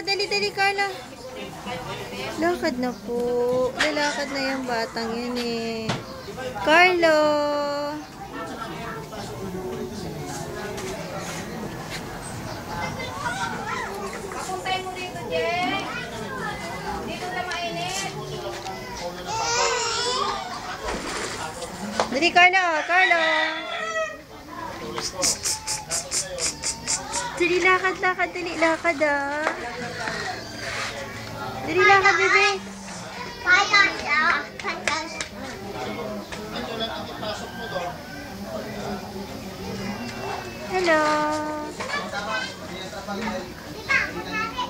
lakad. Dali, dali, Carla. Lakad na po. Lalakad na yung batang yun eh. Carlo! Papuntay mo dito, Jeng. Dito na mainit. Dali, Carlo. Carlo! Dali, lakad, lakad. Dali, lakad ah. Dali, lakad, bebe. Hello.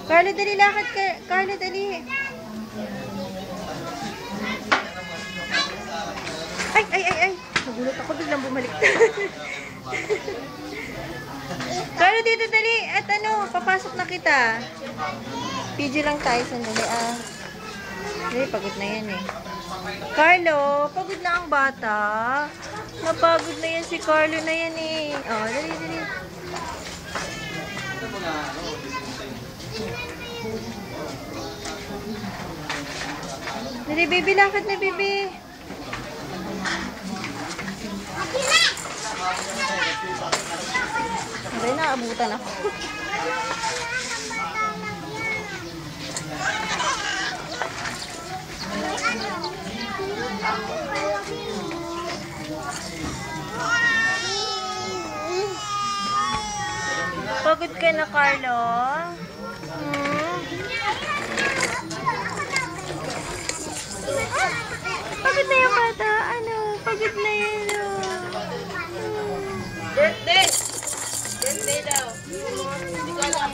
Carlo, dali, lakad ka. Carlo, dali. Ay, ay, ay, ay. Nagulat ako, biglang bumalik. Carlo, dito, dali. At ano, papasok na kita. Video lang tayo, sandali ah. Dali, pagod na yan eh. Carlo, pagod na ang bata. Napagod na yan si Carlo na yan eh. Oh, dali, dali. Dali, baby, lakad na, baby. Dali, naabutan ako. Pagod ka na, Carlo? Pagod na yung bata. Ano? Pagod na yan. Birthday! Birthday daw. Hindi ko alam.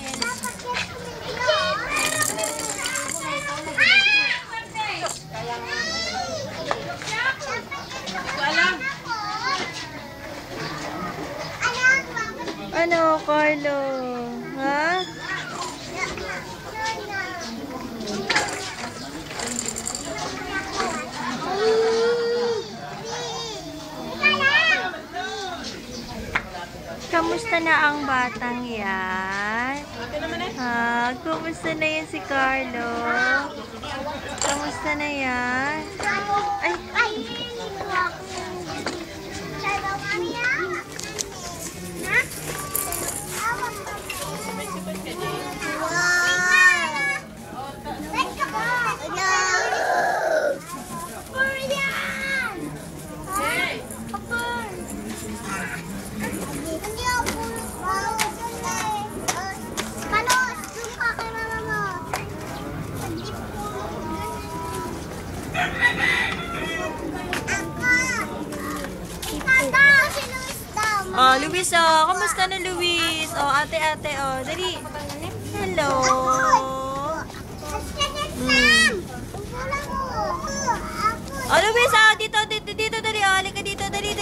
Ano, Carlo? Ha? Kamusta na ang batang yan? Ha? Kamusta na yan si Carlo? Kamusta na yan? Ay! Ay! Oh, Luis, oh. Kamusta na, Luis? Oh, ate, oh. Dali. Hello. Oh, Luis, oh. Dito, dali. Oh, halika dito, dali.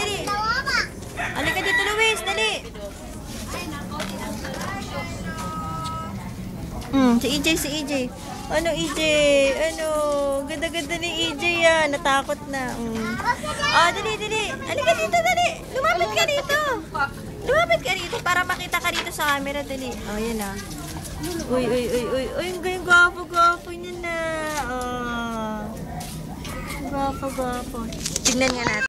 Halika dito, Luis, dali. Si EJ. Ano, EJ? Ano? Ganda-ganda ni EJ yan. Natakot na. Oh, dali. Halika dito, dali. Lumapit ka dito para makita ka dito sa camera, dali. Oh, yan ah. Uy. Ang gwapo niya na. Oh. Gwapo. Tignan nga natin.